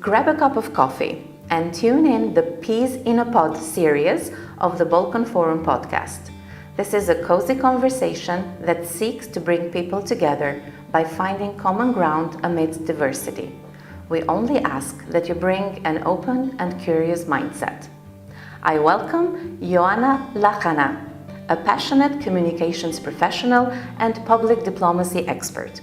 Grab a cup of coffee and tune in the Peas in a Pod series of the Balkan Forum Podcast. This is a cozy conversation that seeks to bring people together by finding common ground amidst diversity. We only ask that you bring an open and curious mindset. I welcome Ioanna Lachana, a passionate communications professional and public diplomacy expert.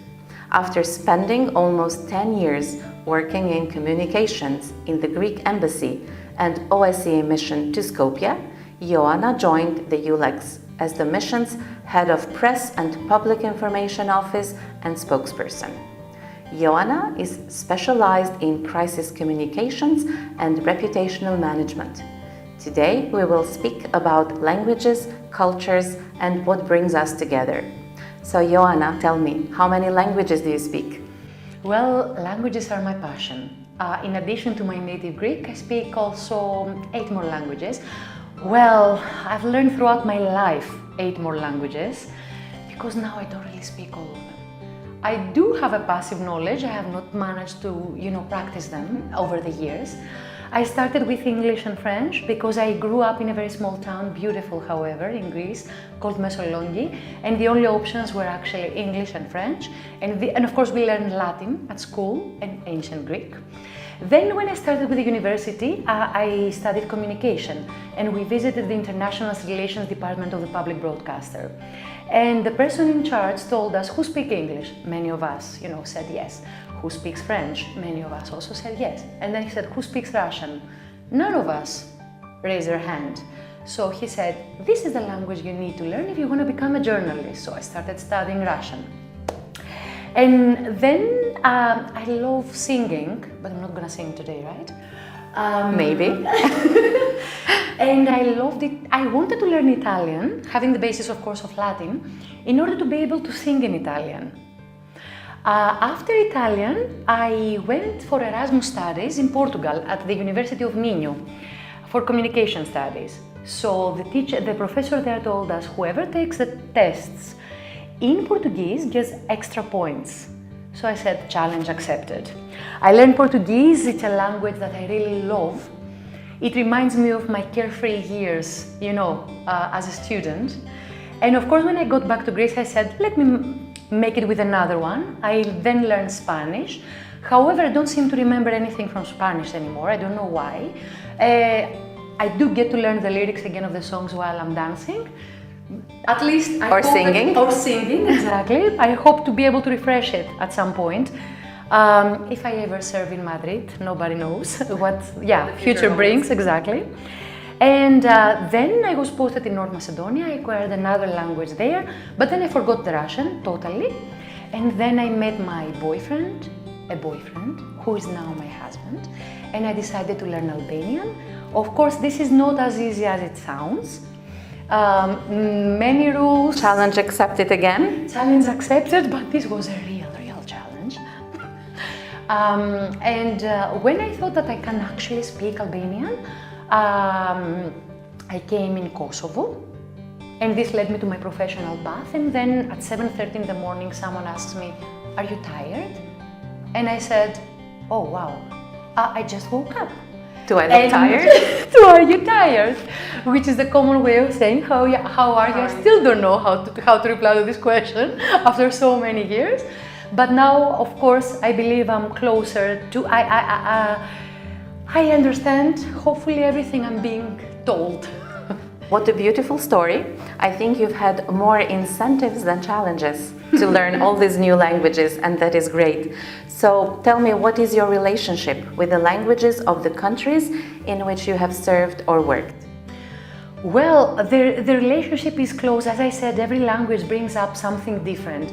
After spending almost 10 years working in communications in the Greek embassy and OSCE mission to Skopje, Ioanna joined the EULEX as the mission's head of press and public information office and spokesperson. Ioanna is specialized in crisis communications and reputational management. Today we will speak about languages, cultures, and what brings us together. So Ioanna, tell me, how many languages do you speak? Well, languages are my passion. In addition to my native Greek, I speak also 8 more languages. Well, I've learned throughout my life 8 more languages because now I don't really speak all of them. I do have a passive knowledge. I have not managed to, practice them over the years. I started with English and French because I grew up in a very small town, beautiful however, in Greece, called Messolongi, and the only options were actually English and French, and of course we learned Latin at school and ancient Greek. Then when I started with the university, I studied communication, and we visited the International Relations Department of the public broadcaster. And the person in charge told us, who speak English? Many of us, said yes. Who speaks French? Many of us also said yes. And then he said, who speaks Russian? None of us raised their hand. So he said, this is the language you need to learn if you want to become a journalist. So I started studying Russian. And then I love singing, but I'm not going to sing today, right? Maybe. And I loved it. I wanted to learn Italian, having the basis, of course, of Latin, in order to be able to sing in Italian. After Italian, I went for Erasmus studies in Portugal at the University of Minho for communication studies. So the professor there told us whoever takes the tests in Portuguese gets extra points. So I said, challenge accepted. I learned Portuguese. It's a language that I really love. It reminds me of my carefree years, as a student. And of course, when I got back to Greece, I said, let me make it with another one. I then learned Spanish. However, I don't seem to remember anything from Spanish anymore. I don't know why. I do get to learn the lyrics again of the songs while I'm dancing. At least Or singing. Or singing, exactly. I hope to be able to refresh it at some point. If I ever serve in Madrid, nobody knows what future brings, exactly. And then I was posted in North Macedonia. I acquired another language there, but then I forgot the Russian totally. And then I met my boyfriend, who is now my husband, and I decided to learn Albanian. Of course, this is not as easy as it sounds. Many rules. Challenge accepted again? Challenge accepted, but this was a real challenge. And when I thought that I can actually speak Albanian, I came in Kosovo, and this led me to my professional path. And then at 7:30 in the morning, someone asks me, are you tired? And I said, oh wow, I just woke up. Do I look tired? Are you tired? Which is the common way of saying, how are you? I still don't know how to reply to this question after so many years. But now, of course, I believe I'm closer to, I understand, hopefully, everything I'm being told. What a beautiful story. I think you've had more incentives than challenges to learn all these new languages, and that is great. So tell me, what is your relationship with the languages of the countries in which you have served or worked? Well, the relationship is close. As I said, every language brings up something different.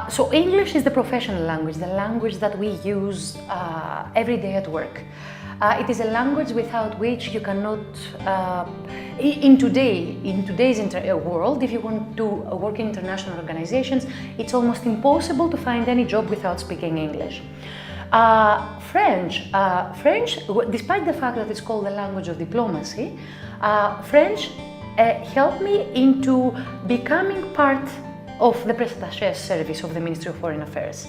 So English is the professional language, the language that we use every day at work. It is a language without which you cannot, in today's world, if you want to work in international organizations, it's almost impossible to find any job without speaking English. French, despite the fact that it's called the language of diplomacy, French helped me into becoming part of the press attaché service of the Ministry of Foreign Affairs.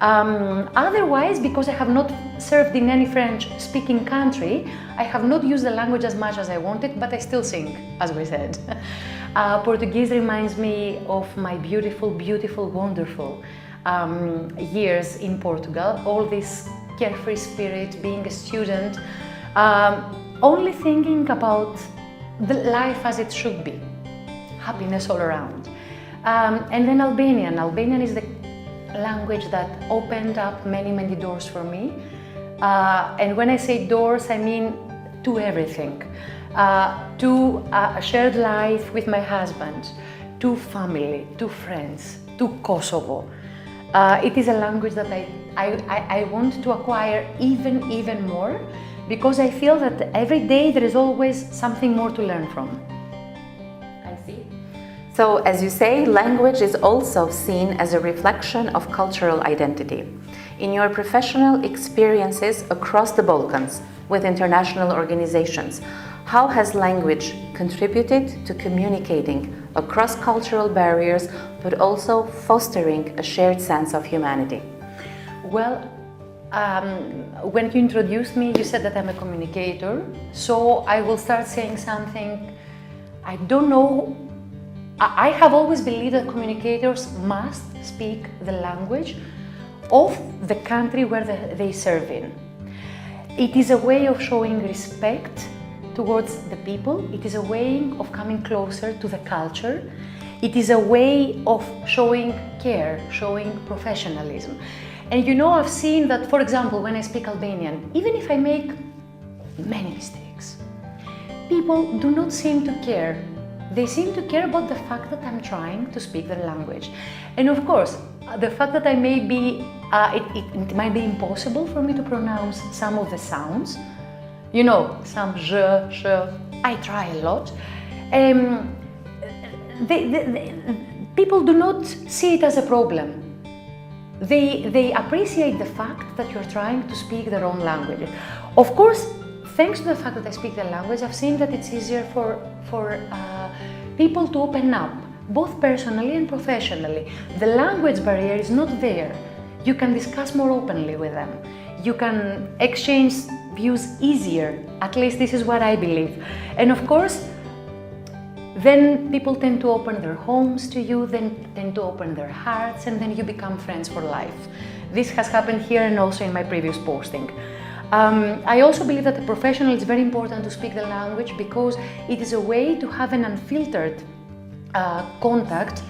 Otherwise, because I have not served in any French-speaking country, I have not used the language as much as I wanted, but I still sing, as we said. Portuguese reminds me of my beautiful, beautiful, wonderful years in Portugal. All this carefree spirit, being a student, only thinking about the life as it should be, happiness all around. And then Albanian. Albanian is the language that opened up many, many doors for me. And when I say doors, I mean to everything. To a shared life with my husband, to family, to friends, to Kosovo. It is a language that I want to acquire even more, because I feel that every day there is always something more to learn from. I see. So, as you say, language is also seen as a reflection of cultural identity. In your professional experiences across the Balkans with international organizations, how has language contributed to communicating across cultural barriers, but also fostering a shared sense of humanity? Well, when you introduced me, you said that I'm a communicator, so I will start saying something. I don't know. I have always believed that communicators must speak the language of the country where they serve in. It is a way of showing respect towards the people. It is a way of coming closer to the culture. It is a way of showing care, showing professionalism. And you know, I've seen that, for example, when I speak Albanian, even if I make many mistakes, people do not seem to care. They seem to care about the fact that I'm trying to speak their language. And of course, the fact that I may be, it might be impossible for me to pronounce some of the sounds. You know, some je, sh, I try a lot. People do not see it as a problem. They appreciate the fact that you're trying to speak their own language. Of course, thanks to the fact that I speak the language, I've seen that it's easier for people to open up, both personally and professionally. The language barrier is not there. You can discuss more openly with them. You can exchange views easier. At least this is what I believe. And of course, then people tend to open their homes to you, then tend to open their hearts, and then you become friends for life. This has happened here and also in my previous posting. I also believe that a professional is very important to speak the language, because it is a way to have an unfiltered contact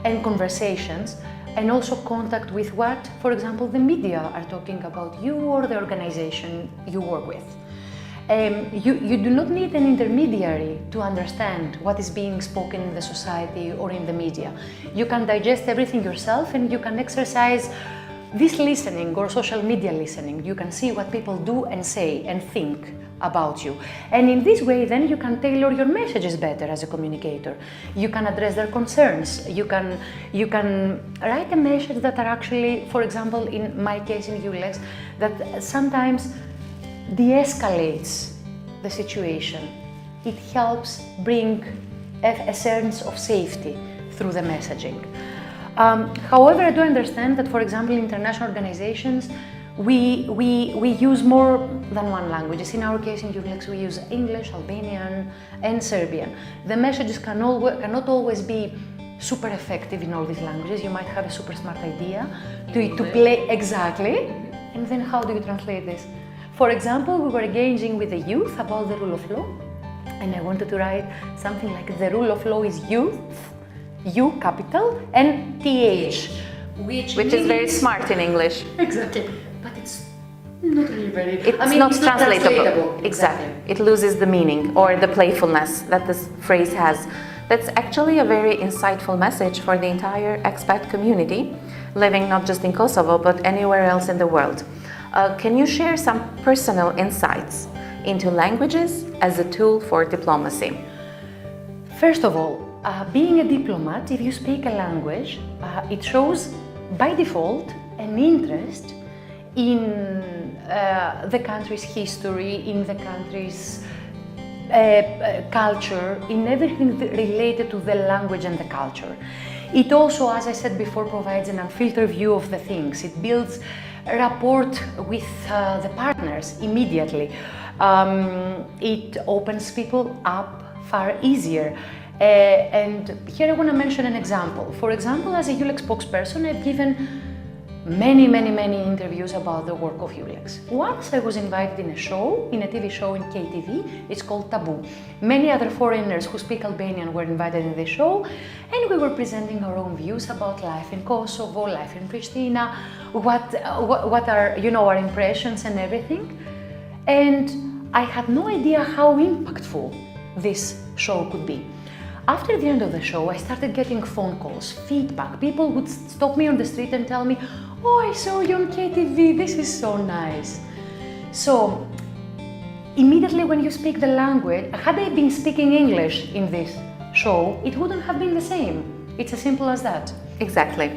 and conversations, and also contact with what, for example, the media are talking about you or the organization you work with. You do not need an intermediary to understand what is being spoken in the society or in the media. You can digest everything yourself, and you can exercise this listening or social media listening. You can see what people do and say and think about you. And in this way, then you can tailor your messages better as a communicator. You can address their concerns. You can write a message that are actually, for example, in my case in EULEX, that sometimes de-escalates the situation. It helps bring a sense of safety through the messaging. However, I do understand that, for example, in international organizations, we use more than one language. In our case in EULEX, we use English, Albanian, and Serbian. The messages cannot always be super effective in all these languages. You might have a super smart idea to play exactly, and then how do you translate this? For example, we were engaging with the youth about the rule of law, and I wanted to write something like the rule of law is youth, U capital, and TH, which is very smart in English. Exactly, but it's not really very. It's not translatable. Exactly. It loses the meaning or the playfulness that this phrase has. That's actually a very insightful message for the entire expat community, living not just in Kosovo but anywhere else in the world. Can you share some personal insights into languages as a tool for diplomacy? First of all, being a diplomat, if you speak a language, it shows by default an interest in the country's history, in the country's culture, in everything related to the language and the culture. It also, as I said before, provides an unfiltered view of the things. It builds rapport with the partners immediately. It opens people up far easier. And here I want to mention an example. For example, as a EULEX spokesperson, I've given many interviews about the work of EULEX. Once I was invited in a TV show in KTV, it's called Taboo. Many other foreigners who speak Albanian were invited in the show, and we were presenting our own views about life in Kosovo, life in Pristina, what are, our impressions and everything. And I had no idea how impactful this show could be. After the end of the show, I started getting phone calls, feedback. People would stop me on the street and tell me, "Oh, I saw you on KTV, this is so nice." So, immediately when you speak the language, had I been speaking English in this show, it wouldn't have been the same. It's as simple as that. Exactly.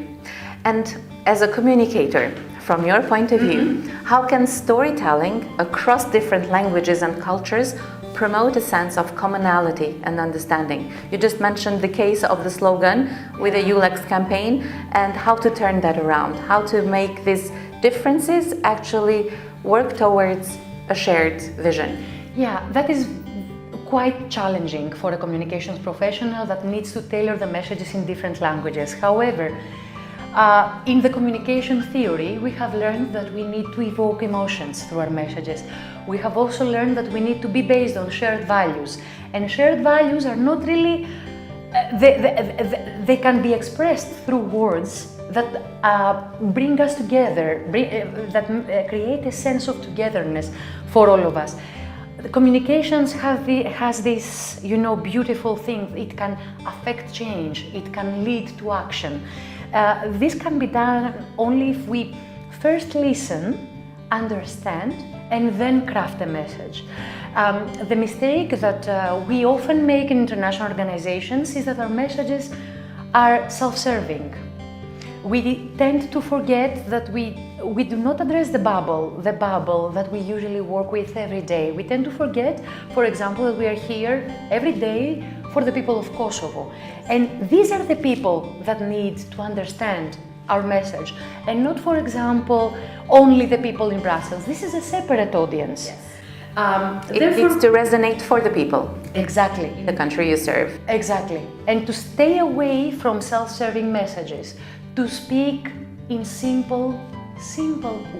And as a communicator, from your point of view, how can storytelling across different languages and cultures promote a sense of commonality and understanding? You just mentioned the case of the slogan with the EULEX campaign, and how to turn that around, how to make these differences actually work towards a shared vision. Yeah, that is quite challenging for a communications professional that needs to tailor the messages in different languages. However, in the communication theory, we have learned that we need to evoke emotions through our messages. We have also learned that we need to be based on shared values. And shared values are not really, they can be expressed through words that bring us together, that create a sense of togetherness for all of us. The communications has this, beautiful thing. It can affect change. It can lead to action. This can be done only if we first listen, understand, and then craft a message. The mistake that we often make in international organizations is that our messages are self-serving. We tend to forget that we do not address the bubble that we usually work with every day. We tend to forget, for example, that we are here every day for the people of Kosovo. And these are the people that need to understand our message, and not, for example, only the people in Brussels. This is a separate audience. Yes. It needs to resonate for the people. Exactly. In the country you serve. Exactly. And to stay away from self-serving messages, to speak in simple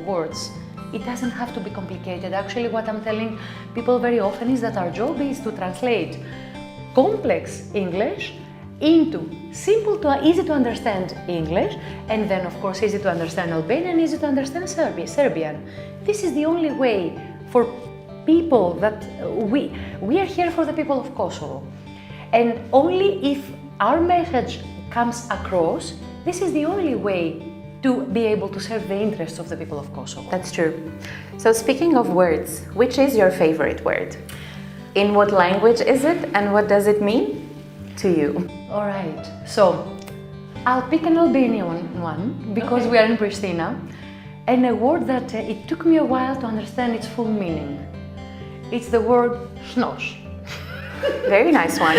words. It doesn't have to be complicated. Actually, what I'm telling people very often is that our job is to translate complex English into simple to easy to understand English, and then of course easy to understand Albanian, easy to understand Serbian. This is the only way for people that we are here for the people of Kosovo. And only if our message comes across, this is the only way to be able to serve the interests of the people of Kosovo. That's true. So speaking of words, which is your favorite word? In what language is it, and what does it mean to you? All right, so I'll pick an Albanian one because we are in Pristina, and a word that it took me a while to understand its full meaning. It's the word shnosh. Very nice one,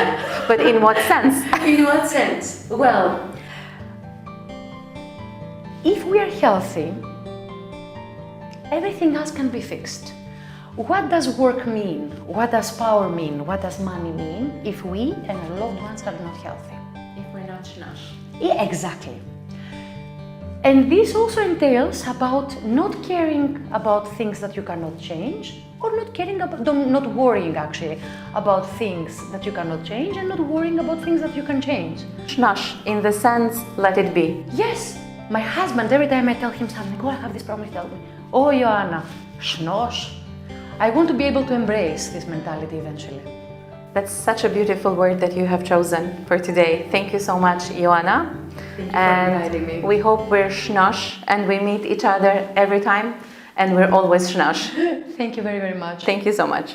but in what sense? In what sense? Well, if we are healthy, everything else can be fixed. What does work mean? What does power mean? What does money mean if we and our loved ones are not healthy? If we're not shnosh. Yeah, exactly. And this also entails about not caring about things that you cannot change, or not caring about, not worrying actually about things that you cannot change, and not worrying about things that you can change. Shnosh, in the sense, let it be. Yes. My husband, every time I tell him something, "Oh, I have this problem," he tells me, "Oh, Ioanna, shnosh." I want to be able to embrace this mentality eventually. That's such a beautiful word that you have chosen for today. Thank you so much, Ioanna. Thank you for inviting me. We hope we're shnosh and we meet each other every time, and we're always shnosh. Thank you very, very much. Thank you so much.